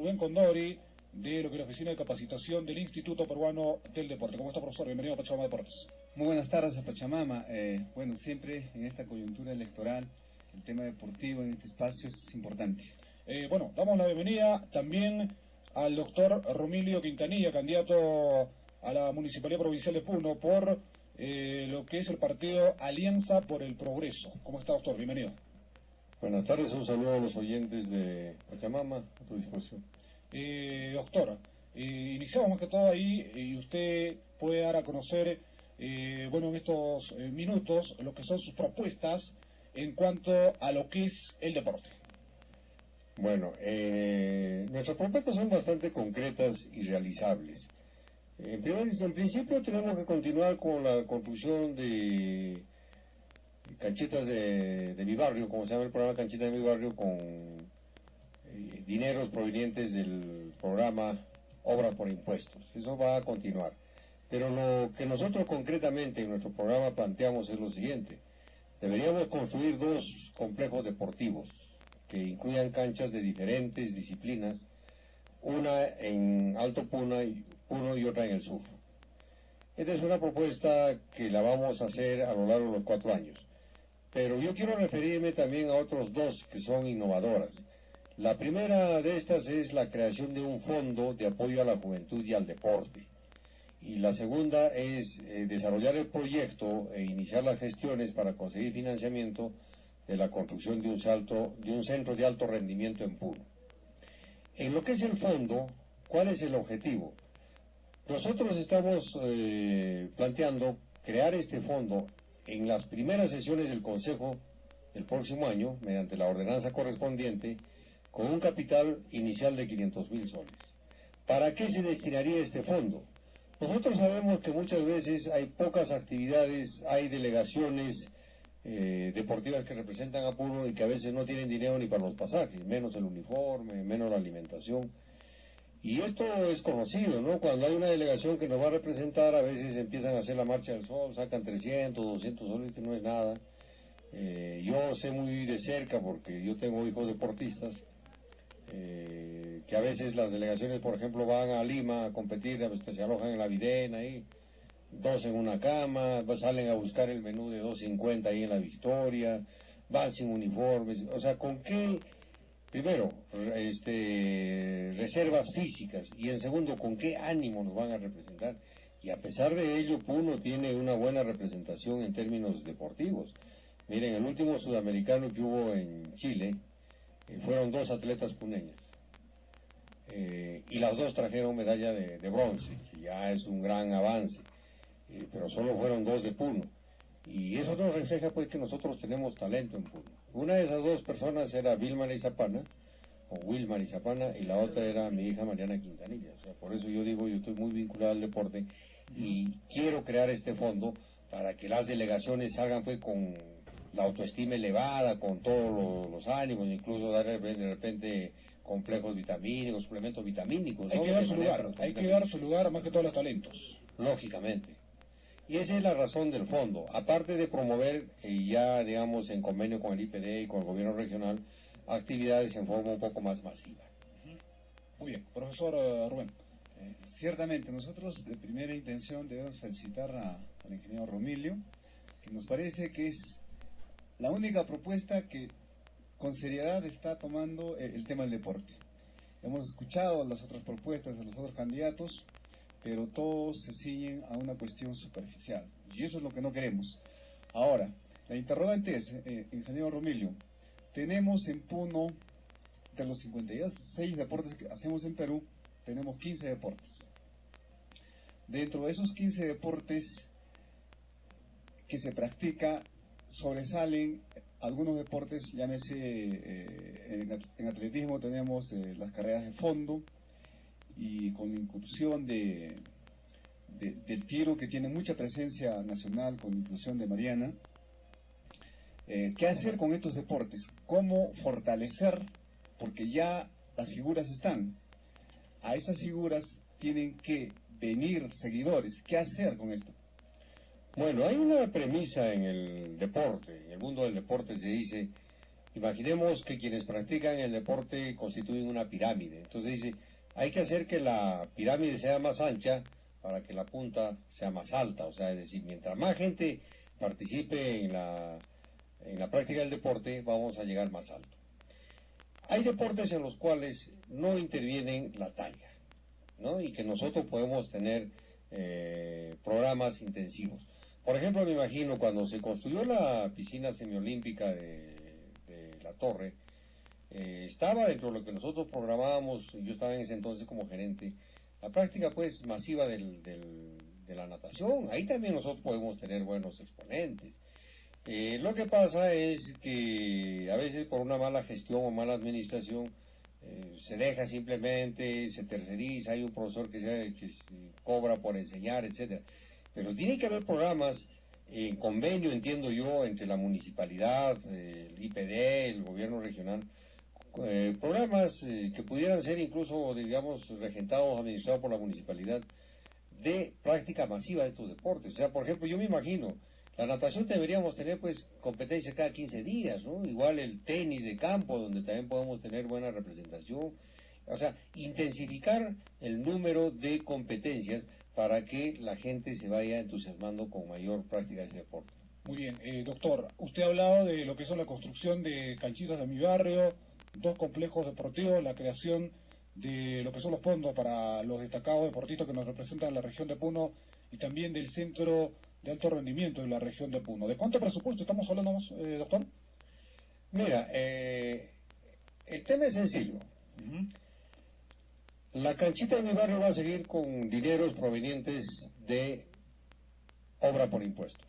Rubén Condori, de lo que es la Oficina de Capacitación del Instituto Peruano del Deporte. ¿Cómo está, profesor? Bienvenido a Pachamama Deportes. Muy buenas tardes a Pachamama. Bueno, siempre en esta coyuntura electoral, el tema deportivo en este espacio es importante. Bueno, damos la bienvenida también al doctor Romilio Quintanilla, candidato a la Municipalidad Provincial de Puno por lo que es el partido Alianza por el Progreso. ¿Cómo está, doctor? Bienvenido. Buenas tardes, un saludo a los oyentes de Pachamama, a tu disposición. Doctor, iniciamos más que todo ahí y usted puede dar a conocer, bueno, en estos minutos, lo que son sus propuestas en cuanto a lo que es el deporte. Bueno, nuestras propuestas son bastante concretas y realizables. En principio tenemos que continuar con la construcción de canchitas de mi barrio, como se llama el programa Canchitas de mi barrio, con dineros provenientes del programa Obras por Impuestos. Eso va a continuar. Pero lo que nosotros concretamente en nuestro programa planteamos es lo siguiente. Deberíamos construir 2 complejos deportivos que incluyan canchas de diferentes disciplinas, una en Alto Puno y otra en el sur. Esta es una propuesta que la vamos a hacer a lo largo de los 4 años. Pero yo quiero referirme también a otros 2 que son innovadoras. La primera de estas es la creación de un fondo de apoyo a la juventud y al deporte. Y la segunda es desarrollar el proyecto e iniciar las gestiones para conseguir financiamiento de la construcción de un centro de alto rendimiento en Puno. En lo que es el fondo, ¿cuál es el objetivo? Nosotros estamos planteando crear este fondo en las primeras sesiones del Consejo del próximo año, mediante la ordenanza correspondiente, con un capital inicial de 500.000 soles. ¿Para qué se destinaría este fondo? Nosotros sabemos que muchas veces hay pocas actividades, hay delegaciones deportivas que representan a Puno y que a veces no tienen dinero ni para los pasajes, menos el uniforme, menos la alimentación. Y esto es conocido, ¿no? Cuando hay una delegación que nos va a representar, a veces empiezan a hacer la marcha del sol, sacan 300, 200 soles, que no es nada. Yo sé muy de cerca, porque yo tengo hijos deportistas, que a veces las delegaciones, por ejemplo, van a Lima a competir, a veces se alojan en la Videna, ahí, 2 en una cama, salen a buscar el menú de 2.50 ahí en la Victoria, van sin uniformes. O sea, ¿con qué? Primero, reservas físicas, y en segundo, ¿con qué ánimo nos van a representar? Y a pesar de ello, Puno tiene una buena representación en términos deportivos. Miren, el último sudamericano que hubo en Chile, fueron 2 atletas puneñas, y las 2 trajeron medalla de bronce, que ya es un gran avance, pero solo fueron 2 de Puno, y eso nos refleja pues que nosotros tenemos talento en Puno. Una de esas 2 personas era Wilmar Izapana, y la otra era mi hija Mariana Quintanilla. O sea, por eso yo digo, yo estoy muy vinculado al deporte y quiero crear este fondo para que las delegaciones salgan pues con la autoestima elevada, con todos los ánimos, incluso dar de repente complejos vitamínicos, suplementos vitamínicos. Hay que dar su lugar más que todos los talentos. Lógicamente. Y esa es la razón del fondo. Aparte de promover, ya digamos en convenio con el IPD y con el gobierno regional, actividades en forma un poco más masiva. Muy bien, profesor Rubén. Ciertamente, nosotros de primera intención debemos felicitar al ingeniero Romilio, que nos parece que es la única propuesta que con seriedad está tomando el tema del deporte. Hemos escuchado las otras propuestas de los otros candidatos, pero todos se ciñen a una cuestión superficial, y eso es lo que no queremos. Ahora, la interrogante es, ingeniero Romilio, tenemos en Puno, de los 56 deportes que hacemos en Perú, tenemos 15 deportes. Dentro de esos 15 deportes que se practica, sobresalen algunos deportes, llámese, en atletismo tenemos las carreras de fondo, y con la incursión del tiro, que tiene mucha presencia nacional, con inclusión de Mariana. ¿Qué hacer con estos deportes? ¿Cómo fortalecer? Porque ya las figuras están. A esas figuras tienen que venir seguidores. ¿Qué hacer con esto? Bueno, hay una premisa en el deporte, en el mundo del deporte se dice, Imaginemos que quienes practican el deporte constituyen una pirámide. Entonces dice, hay que hacer que la pirámide sea más ancha para que la punta sea más alta. O sea, es decir, mientras más gente participe en la práctica del deporte, vamos a llegar más alto. Hay deportes en los cuales no intervienen la talla, ¿no? Y que nosotros podemos tener programas intensivos. Por ejemplo, me imagino cuando se construyó la piscina semiolímpica de la Torre, estaba dentro de lo que nosotros programábamos, yo estaba en ese entonces como gerente, la práctica pues masiva de la natación. Ahí también nosotros podemos tener buenos exponentes. Lo que pasa es que a veces por una mala gestión o mala administración se deja simplemente, se terceriza, hay un profesor que cobra por enseñar, etcétera. Pero tiene que haber programas en convenio, entiendo yo, entre la municipalidad, el IPD, el gobierno regional, programas que pudieran ser incluso, digamos, regentados, administrados por la municipalidad, de práctica masiva de estos deportes. O sea, por ejemplo, yo me imagino, la natación deberíamos tener pues competencias cada 15 días, ¿no? Igual el tenis de campo, donde también podemos tener buena representación. O sea, intensificar el número de competencias para que la gente se vaya entusiasmando con mayor práctica de ese deporte. Muy bien, doctor, usted ha hablado de lo que son la construcción de canchitas de mi barrio, 2 complejos deportivos, la creación de lo que son los fondos para los destacados deportistas que nos representan en la región de Puno y también del centro de alto rendimiento de la región de Puno. ¿De cuánto presupuesto estamos hablando, doctor? Mira, el tema es sencillo. La canchita de mi barrio va a seguir con dineros provenientes de obra por impuestos.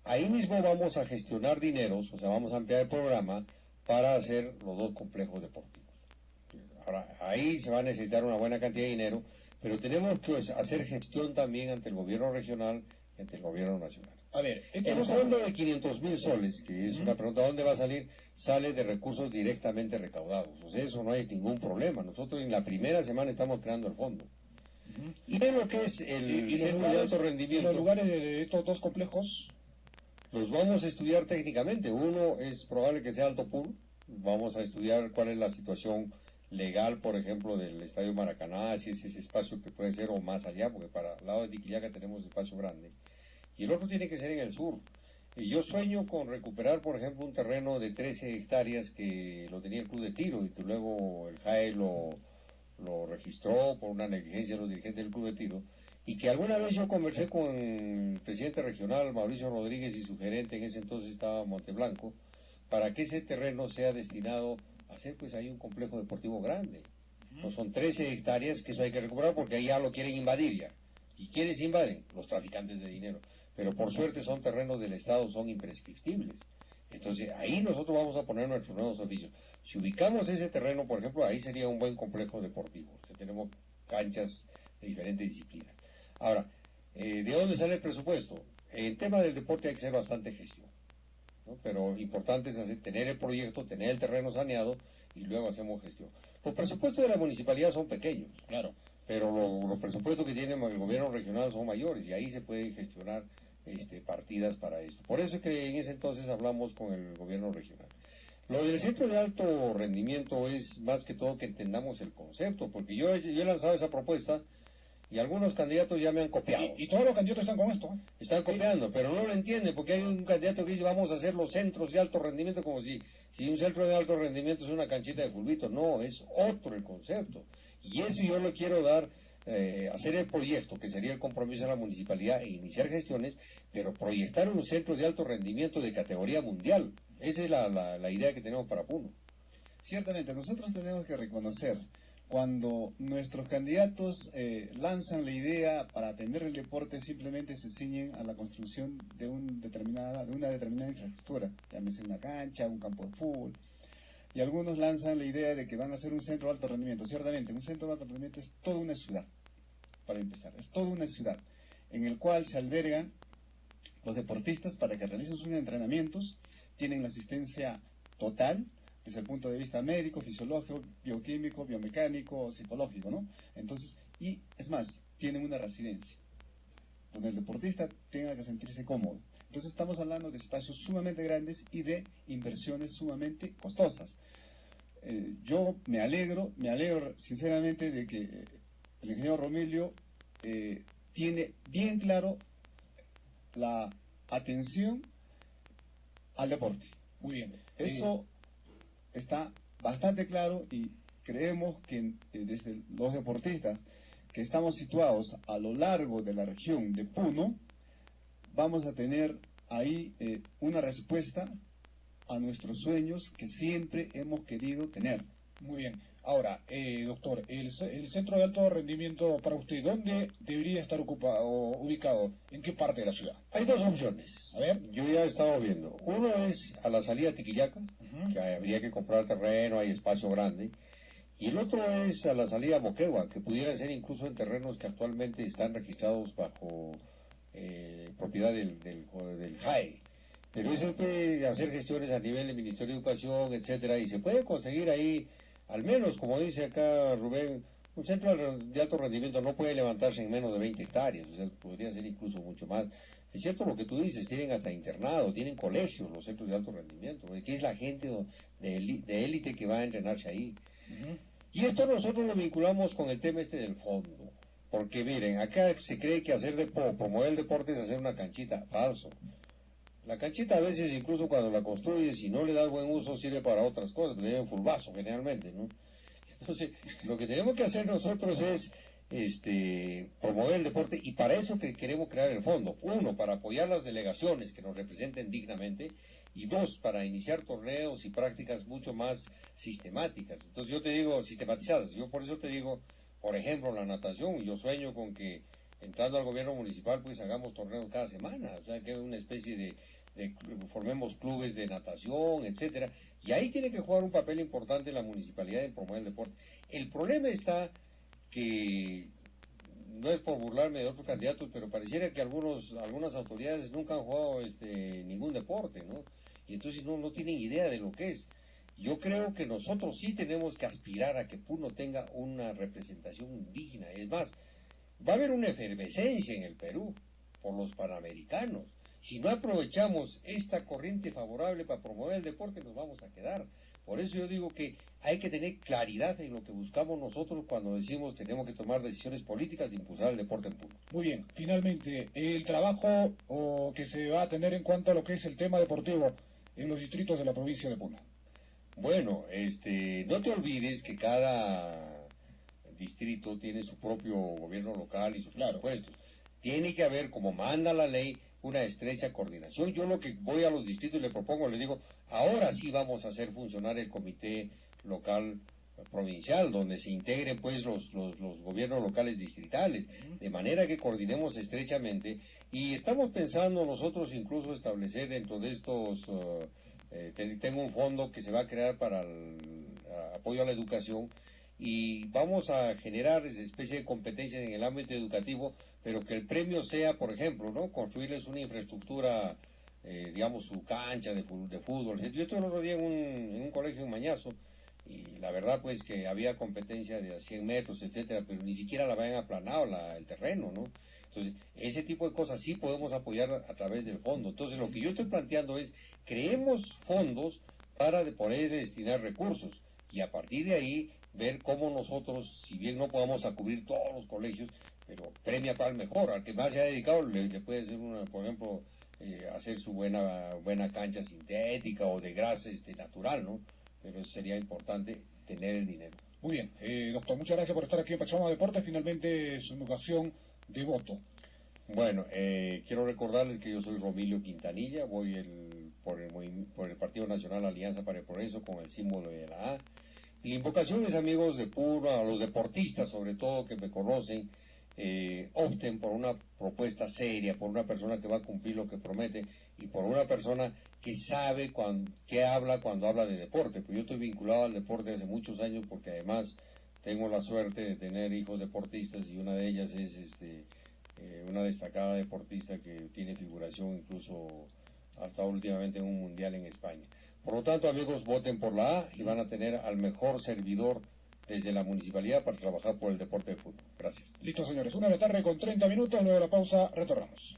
Ahí mismo vamos a gestionar dineros, o sea, vamos a ampliar el programa para hacer los 2 complejos deportivos. Ahora, ahí se va a necesitar una buena cantidad de dinero, pero tenemos que hacer gestión también ante el gobierno regional y ante el gobierno nacional. A ver, el fondo de 500.000 soles, que es una pregunta, ¿dónde va a salir? Sale de recursos directamente recaudados. O sea, eso no hay ningún problema. Nosotros en la primera semana estamos creando el fondo. Y de lo que es el centro de alto rendimiento. ¿Y los lugares de estos 2 complejos? Los vamos a estudiar técnicamente. Uno es probable que sea Alto Pool. Vamos a estudiar cuál es la situación legal, por ejemplo, del Estadio Maracaná, si es ese espacio que puede ser o más allá, porque para el lado de Tiquillaca tenemos espacio grande. Y el otro tiene que ser en el sur. Y yo sueño con recuperar, por ejemplo, un terreno de 13 hectáreas que lo tenía el Club de Tiro y que luego el JAE lo registró por una negligencia de los dirigentes del Club de Tiro, y que alguna vez yo conversé con el presidente regional, Mauricio Rodríguez, y su gerente, en ese entonces estaba Monteblanco, para que ese terreno sea destinado a hacer pues ahí un complejo deportivo grande. No son 13 hectáreas, que eso hay que recuperar porque ahí ya lo quieren invadir ya. ¿Y quiénes invaden? Los traficantes de dinero. Pero por suerte son terrenos del Estado, son imprescriptibles. Entonces ahí nosotros vamos a poner nuestros nuevos oficios. Si ubicamos ese terreno, por ejemplo, ahí sería un buen complejo deportivo. O sea, tenemos canchas de diferentes disciplinas. Ahora, ¿de dónde sale el presupuesto? El tema del deporte hay que hacer bastante gestión, ¿no? Pero importante es tener el proyecto, tener el terreno saneado y luego hacemos gestión. Los presupuestos de la municipalidad son pequeños, claro, pero los presupuestos que tiene el gobierno regional son mayores y ahí se pueden gestionar partidas para esto. Por eso es que en ese entonces hablamos con el gobierno regional. Lo del centro de alto rendimiento es más que todo que entendamos el concepto, porque yo he lanzado esa propuesta y algunos candidatos ya me han copiado. Y todos los candidatos están con esto. Están copiando, pero no lo entienden, porque hay un candidato que dice vamos a hacer los centros de alto rendimiento como si un centro de alto rendimiento es una canchita de fulbito. No, es otro el concepto. Y eso yo lo quiero dar, hacer el proyecto, que sería el compromiso de la municipalidad, e iniciar gestiones, pero proyectar un centro de alto rendimiento de categoría mundial. Esa es la idea que tenemos para Puno. Ciertamente, nosotros tenemos que reconocer cuando nuestros candidatos lanzan la idea para atender el deporte, simplemente se ciñen a la construcción de una determinada infraestructura, llámese una cancha, un campo de fútbol, y algunos lanzan la idea de que van a hacer un centro de alto rendimiento. Ciertamente, un centro de alto rendimiento es toda una ciudad, para empezar, es toda una ciudad, en el cual se albergan los deportistas para que realicen sus entrenamientos, tienen la asistencia total, desde el punto de vista médico, fisiológico, bioquímico, biomecánico, psicológico, ¿no? Entonces, y es más, tienen una residencia, donde el deportista tenga que sentirse cómodo. Entonces estamos hablando de espacios sumamente grandes y de inversiones sumamente costosas. Yo me alegro sinceramente de que el ingeniero Romilio tiene bien claro la atención al deporte. Muy bien. Eso está bastante claro y creemos que desde los deportistas que estamos situados a lo largo de la región de Puno, vamos a tener ahí una respuesta a nuestros sueños que siempre hemos querido tener. Muy bien. Ahora, doctor, el centro de alto rendimiento para usted, ¿dónde debería estar ubicado? ¿En qué parte de la ciudad? Hay dos opciones. A ver. Yo ya he estado viendo. Uno es a la salida de Tiquillaca, que habría que comprar terreno, hay espacio grande. Y el otro es a la salida a Moquegua, que pudiera ser incluso en terrenos que actualmente están registrados bajo propiedad del JAE. Pero eso puede hacer gestiones a nivel del Ministerio de Educación, etcétera, y se puede conseguir ahí, al menos, como dice acá Rubén, un centro de alto rendimiento no puede levantarse en menos de 20 hectáreas, o sea, podría ser incluso mucho más. Es cierto lo que tú dices, tienen hasta internado, tienen colegios los centros de alto rendimiento, que es la gente de élite que va a entrenarse ahí. Y esto nosotros lo vinculamos con el tema del fondo, porque miren, acá se cree que promover el deporte es hacer una canchita, falso. La canchita a veces incluso cuando la construyes y no le das buen uso sirve para otras cosas, le dan fulbazo generalmente, ¿no? Entonces, lo que tenemos que hacer nosotros es promover el deporte y para eso que queremos crear el fondo. Uno, para apoyar las delegaciones que nos representen dignamente y dos, para iniciar torneos y prácticas mucho más sistemáticas. Entonces yo te digo, sistematizadas, yo por eso te digo, por ejemplo, la natación, yo sueño con que entrando al gobierno municipal pues hagamos torneos cada semana, o sea que es una especie de formemos clubes de natación, etcétera, y ahí tiene que jugar un papel importante la municipalidad en promover el deporte. El problema está que, no es por burlarme de otros candidatos, pero pareciera que algunas autoridades nunca han jugado ningún deporte, ¿no? Y entonces no tienen idea de lo que es. Yo creo que nosotros sí tenemos que aspirar a que Puno tenga una representación digna. Es más, va a haber una efervescencia en el Perú por los Panamericanos. Si no aprovechamos esta corriente favorable para promover el deporte, nos vamos a quedar. Por eso yo digo que hay que tener claridad en lo que buscamos nosotros cuando decimos tenemos que tomar decisiones políticas de impulsar el deporte en Puno. Muy bien, finalmente, el trabajo que se va a tener en cuanto a lo que es el tema deportivo en los distritos de la provincia de Puno. Bueno, no te olvides que cada distrito tiene su propio gobierno local y sus presupuestos. Tiene que haber, como manda la ley, una estrecha coordinación. Yo lo que voy a los distritos y le propongo, le digo, ahora sí vamos a hacer funcionar el comité local provincial, donde se integren pues los gobiernos locales distritales, de manera que coordinemos estrechamente, y estamos pensando nosotros incluso establecer dentro de estos, tengo un fondo que se va a crear para el apoyo a la educación, y vamos a generar esa especie de competencias en el ámbito educativo, pero que el premio sea, por ejemplo, ¿no?, construirles una infraestructura, digamos, su cancha de fútbol. Yo estuve el otro día en un colegio en Mañazo, y la verdad pues que había competencia de 100 metros, etcétera, pero ni siquiera la habían aplanado el terreno, ¿no? Entonces, ese tipo de cosas sí podemos apoyar a través del fondo. Entonces, lo que yo estoy planteando es, creemos fondos para poder destinar recursos, y a partir de ahí ver cómo nosotros, si bien no podamos cubrir todos los colegios, pero premia para el mejor, al que más se ha dedicado le puede hacer por ejemplo, hacer su buena cancha sintética o de grasa natural, ¿no? Pero sería importante tener el dinero. Muy bien, doctor, muchas gracias por estar aquí en Pachamama Deportes, finalmente su ocasión de voto. Bueno, quiero recordarles que yo soy Romilio Quintanilla, voy por el Partido Nacional Alianza para el Progreso con el símbolo de la A. Y la invocación es, amigos de Puno, a los deportistas sobre todo que me conocen, opten por una propuesta seria, por una persona que va a cumplir lo que promete y por una persona que sabe qué habla cuando habla de deporte. Pues yo estoy vinculado al deporte hace muchos años porque además tengo la suerte de tener hijos deportistas y una de ellas es una destacada deportista que tiene figuración incluso hasta últimamente en un mundial en España. Por lo tanto, amigos, voten por la A y van a tener al mejor servidor desde la municipalidad para trabajar por el deporte de fútbol. Gracias. Listo, señores. 1 de la tarde con 30 minutos, luego de la pausa retornamos.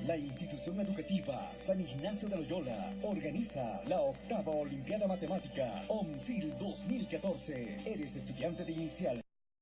La institución educativa San Ignacio de Loyola organiza la 8ª Olimpiada Matemática OMSIL 2014. ¿Eres estudiante de inicial?